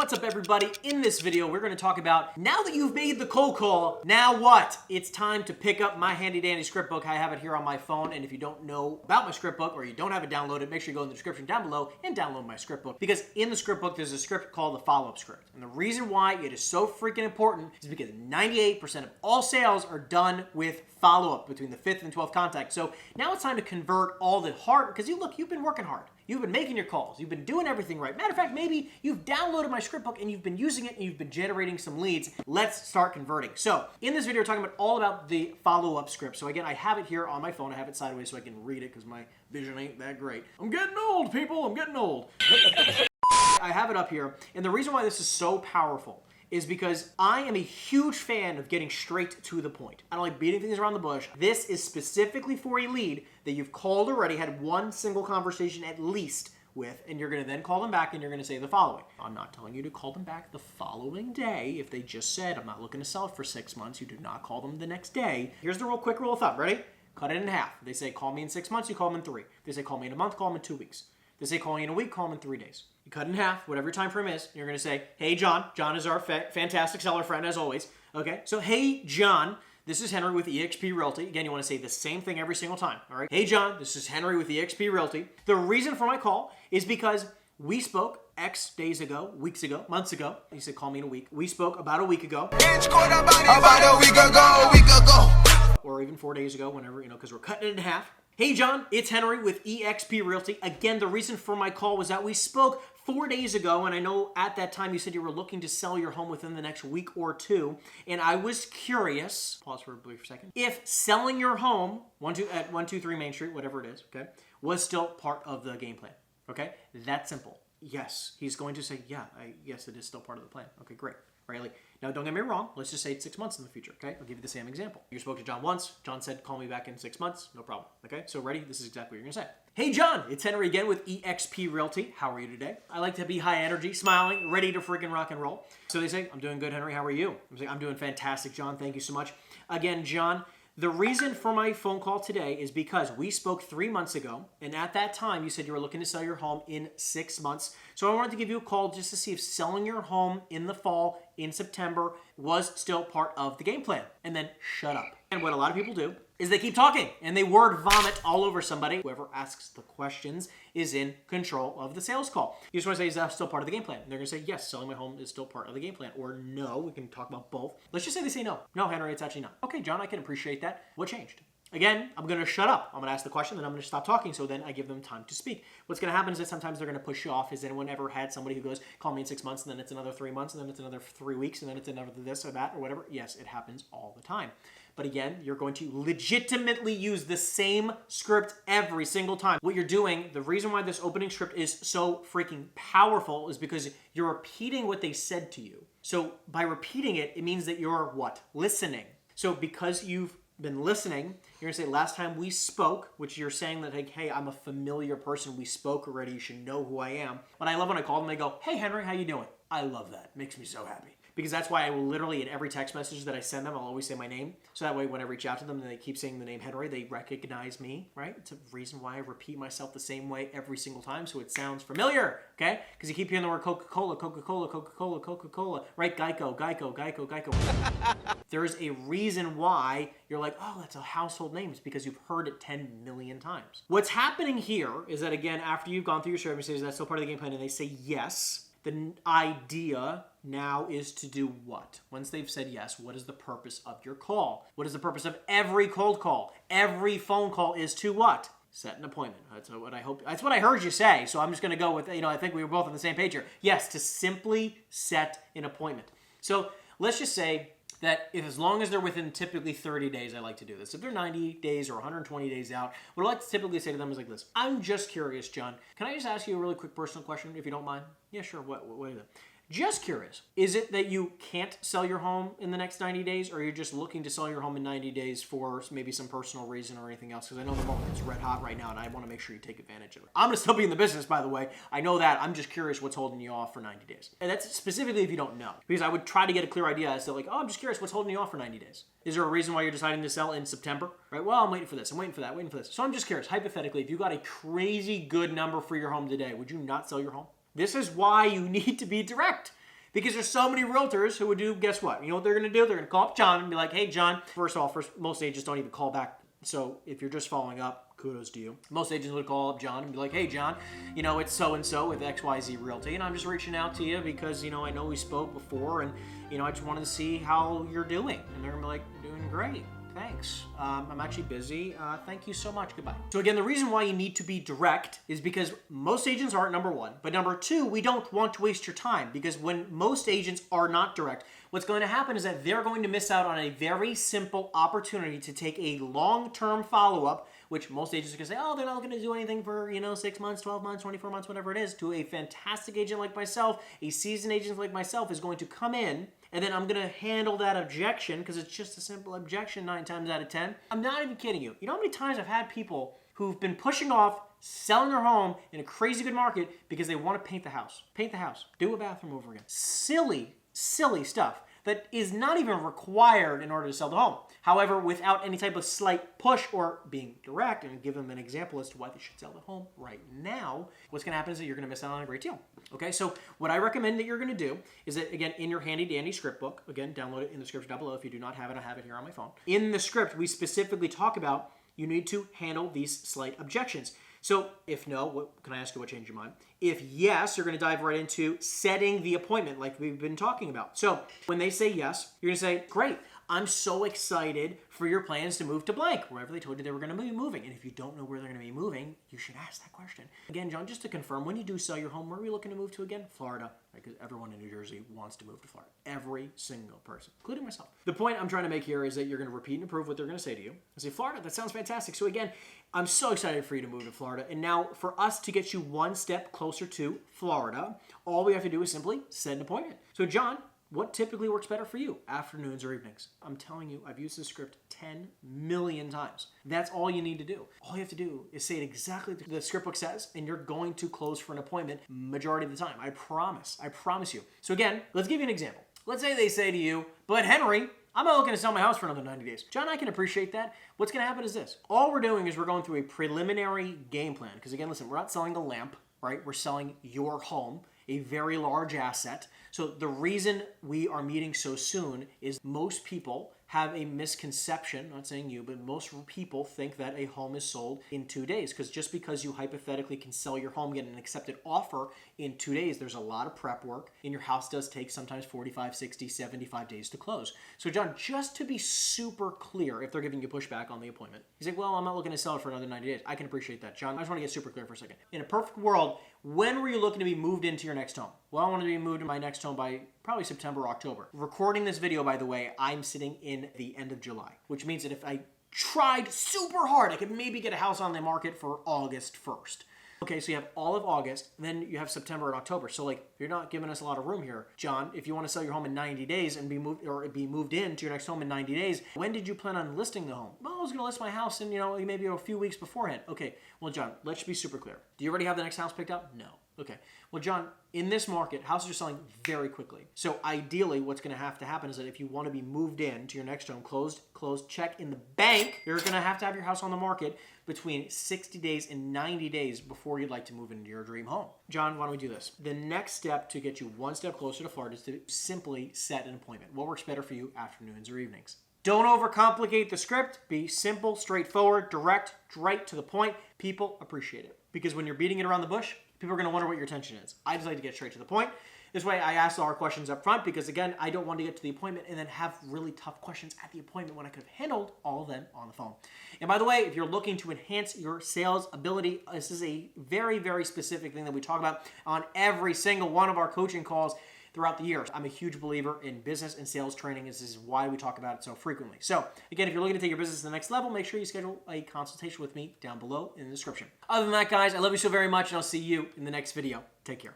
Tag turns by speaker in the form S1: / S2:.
S1: What's up, everybody? In this video, we're going to talk about, now that you've made the cold call, now what? It's time to pick up my handy dandy script book. I have it here on my phone, and if you don't know about my script book or you don't have it downloaded, make sure you go in the description down below and download my script book, because in the script book, there's a script called the follow-up script. And the reason why it is so freaking important is because 98% of all sales are done with follow-up between the 5th and 12th contact. So now it's time to convert all the hard, because you've been working hard. You've been making your calls. You've been doing everything right. Matter of fact, maybe you've downloaded my script book and you've been using it and you've been generating some leads. Let's start converting. So in this video, we're talking all about the follow-up script. So again, I have it here on my phone. I have it sideways so I can read it because my vision ain't that great. I'm getting old, people. I'm getting old. I have it up here. And the reason why this is so powerful is because I am a huge fan of getting straight to the point. I don't like beating things around the bush. This is specifically for a lead that you've called already, had one single conversation at least with, and you're going to then call them back and you're going to say the following. I'm not telling you to call them back the following day. If they just said, I'm not looking to sell it for 6 months, you do not call them the next day. Here's the real quick rule of thumb. Ready? Cut it in half. They say, call me in 6 months, you call them in 3. They say, call me in a month, call them in 2 weeks. They say, call me in a week, call them in 3 days. You cut it in half, whatever your time frame is. You're going to say, hey, John. John is our fantastic seller friend, as always. Okay, so hey, John. This is Henry with EXP Realty. Again, you want to say the same thing every single time, all right? Hey, John, this is Henry with EXP Realty. The reason for my call is because we spoke X days ago, weeks ago, months ago. You said call me in a week. We spoke about a week ago.
S2: About a week ago.
S1: Or even 4 days ago, whenever, because we're cutting it in half. Hey, John, it's Henry with EXP Realty. Again, the reason for my call was that we spoke 4 days ago, and I know at that time you said you were looking to sell your home within the next week or two, and I was curious, pause for a brief second, if selling your home at 123 Main Street, whatever it is, okay, was still part of the game plan, okay? That simple. Yes, he's going to say, yes, it is still part of the plan. Okay, great. Right? Now, don't get me wrong. Let's just say it's 6 months in the future, okay? I'll give you the same example. You spoke to John once. John said, call me back in 6 months. No problem, okay? So ready? This is exactly what you're going to say. Hey, John, it's Henry again with EXP Realty. How are you today? I like to be high energy, smiling, ready to freaking rock and roll. So they say, I'm doing good, Henry. How are you? I'm saying, I'm doing fantastic, John. Thank you so much. Again, John, the reason for my phone call today is because we spoke 3 months ago, and at that time, you said you were looking to sell your home in 6 months. So I wanted to give you a call just to see if selling your home in the fall, in September, was still part of the game plan. And then shut up. And what a lot of people do is they keep talking, and they word vomit all over somebody. Whoever asks the questions is in control of the sales call. You just want to say, is that still part of the game plan? And they're going to say, yes, selling my home is still part of the game plan. Or no, we can talk about both. Let's just say they say no. No, Henry, it's actually not. Okay, John, I can appreciate that. What changed? Again, I'm going to shut up. I'm going to ask the question, then I'm going to stop talking, so then I give them time to speak. What's going to happen is that sometimes they're going to push you off. Has anyone ever had somebody who goes, call me in 6 months, and then it's another 3 months, and then it's another 3 weeks, and then it's another this or that or whatever? Yes, it happens all the time. But again, you're going to legitimately use the same script every single time. What you're doing, the reason why this opening script is so freaking powerful is because you're repeating what they said to you. So by repeating it, it means that you're what? Listening. So because you've been listening, you're gonna say, last time we spoke, which you're saying that, like, hey, I'm a familiar person. We spoke already. You should know who I am. But I love when I call them, they go, hey, Henry, how you doing? I love that. It makes me so happy. Because that's why I will literally, in every text message that I send them, I'll always say my name. So that way, when I reach out to them and they keep saying the name Henry, they recognize me, right? It's a reason why I repeat myself the same way every single time, so it sounds familiar, okay? Because you keep hearing the word Coca-Cola, Coca-Cola, Coca-Cola, Coca-Cola, right? Geico, Geico, Geico, Geico. There's a reason why you're like, oh, that's a household name. It's because you've heard it 10 million times. What's happening here is that, again, after you've gone through your survey, say, is that still part of the game plan? And they say yes. The idea now is to do what? Once they've said yes, what is the purpose of your call? What is the purpose of every cold call? Every phone call is to what? Set an appointment. That's what I heard you say. So I'm just going to go with, I think we were both on the same page here. Yes, to simply set an appointment. So let's just say that as long as they're within typically 30 days, I like to do this. If they're 90 days or 120 days out, what I like to typically say to them is like this. I'm just curious, John. Can I just ask you a really quick personal question, if you don't mind? Yeah, sure. What is it? Just curious. Is it that you can't sell your home in the next 90 days, or you're just looking to sell your home in 90 days for maybe some personal reason or anything else? Because I know the market's red hot right now, and I want to make sure you take advantage of it. I'm going to still be in the business, by the way. I know that. I'm just curious what's holding you off for 90 days. And that's specifically if you don't know. Because I would try to get a clear idea as to like, oh, I'm just curious what's holding you off for 90 days. Is there a reason why you're deciding to sell in September? Right? Well, I'm waiting for this. I'm waiting for that. Waiting for this. So I'm just curious. Hypothetically, if you got a crazy good number for your home today, would you not sell your home? This is why you need to be direct. Because there's so many realtors who would do, guess what? You know what they're going to do? They're going to call up John and be like, hey, John. First of all, most agents don't even call back. So if you're just following up, kudos to you. Most agents would call up John and be like, hey, John, you know, it's so-and-so with XYZ Realty, and I'm just reaching out to you because, you know, I know we spoke before, and, you know, I just wanted to see how you're doing. And they're going to be like, doing great. Thanks. I'm actually busy. Thank you so much. Goodbye. So again, the reason why you need to be direct is because most agents aren't, number one. But number two, we don't want to waste your time, because when most agents are not direct, what's going to happen is that they're going to miss out on a very simple opportunity to take a long-term follow-up, which most agents are going to say, oh, they're not going to do anything for, 6 months, 12 months, 24 months, whatever it is. To a fantastic agent like myself, a seasoned agent like myself is going to come in, and then I'm going to handle that objection, because it's just a simple objection 9 times out of 10. I'm not even kidding you. You know how many times I've had people who've been pushing off selling their home in a crazy good market because they want to paint the house. Paint the house. Do a bathroom over again. Silly stuff that is not even required in order to sell the home. However, without any type of slight push or being direct and give them an example as to why they should sell the home right now, what's going to happen is that you're going to miss out on a great deal. Okay, so what I recommend that you're going to do is that, again, in your handy dandy script book, again, download it in the script down below. If you do not have it, I have it here on my phone. In the script, we specifically talk about you need to handle these slight objections. So if no, can I ask you what changed your mind? If yes, you're going to dive right into setting the appointment like we've been talking about. So when they say yes, you're going to say, great, I'm so excited for your plans to move to blank, wherever they told you they were going to be moving. And if you don't know where they're going to be moving, you should ask that question. Again, John, just to confirm, when you do sell your home, where are you looking to move to again? Florida, right? Because everyone in New Jersey wants to move to Florida. Every single person, including myself. The point I'm trying to make here is that you're going to repeat and approve what they're going to say to you. I say, Florida, that sounds fantastic. So again, I'm so excited for you to move to Florida. And now for us to get you one step closer to Florida, all we have to do is simply set an appointment. So John, what typically works better for you, afternoons or evenings? I'm telling you, I've used this script 10 million times. That's all you need to do. All you have to do is say it exactly the script book says, and you're going to close for an appointment majority of the time. I promise you. So again, let's give you an example. Let's say they say to you, but Henry, I'm not looking to sell my house for another 90 days. John, I can appreciate that. What's going to happen is this. All we're doing is we're going through a preliminary game plan. Because again, listen, we're not selling a lamp, right? We're selling your home, a very large asset. So the reason we are meeting so soon is most people have a misconception, not saying you, but most people think that a home is sold in 2 days. Because just because you hypothetically can sell your home, get an accepted offer in 2 days, there's a lot of prep work, and your house does take sometimes 45, 60, 75 days to close. So John, just to be super clear, if they're giving you pushback on the appointment, he's like, well, I'm not looking to sell it for another 90 days. I can appreciate that. John, I just want to get super clear for a second. In a perfect world, when were you looking to be moved into your next home? Well, I want to be moved to my next home by probably September or October. Recording this video, by the way, I'm sitting in the end of July, which means that if I tried super hard, I could maybe get a house on the market for August 1st. Okay, so you have all of August, then you have September and October. So like, you're not giving us a lot of room here. John, if you want to sell your home in 90 days and be moved into your next home in 90 days, when did you plan on listing the home? Well, I was going to list my house in, maybe a few weeks beforehand. Okay, well, John, let's be super clear. Do you already have the next house picked out? No. Okay. Well, John, in this market, houses are selling very quickly. So ideally, what's going to happen is that if you want to be moved in to your next home, closed, check in the bank, you're going to have your house on the market between 60 days and 90 days before you'd like to move into your dream home. John, why don't we do this? The next step to get you one step closer to Florida is to simply set an appointment. What works better for you, afternoons or evenings? Don't overcomplicate the script. Be simple, straightforward, direct, right to the point. People appreciate it. Because when you're beating it around the bush, people are going to wonder what your intention is. I just like to get straight to the point. This way, I ask all our questions up front because, again, I don't want to get to the appointment and then have really tough questions at the appointment when I could have handled all of them on the phone. And by the way, if you're looking to enhance your sales ability, this is a very, very specific thing that we talk about on every single one of our coaching calls throughout the years. I'm a huge believer in business and sales training. This is why we talk about it so frequently. So again, if you're looking to take your business to the next level, make sure you schedule a consultation with me down below in the description. Other than that, guys, I love you so very much, and I'll see you in the next video. Take care.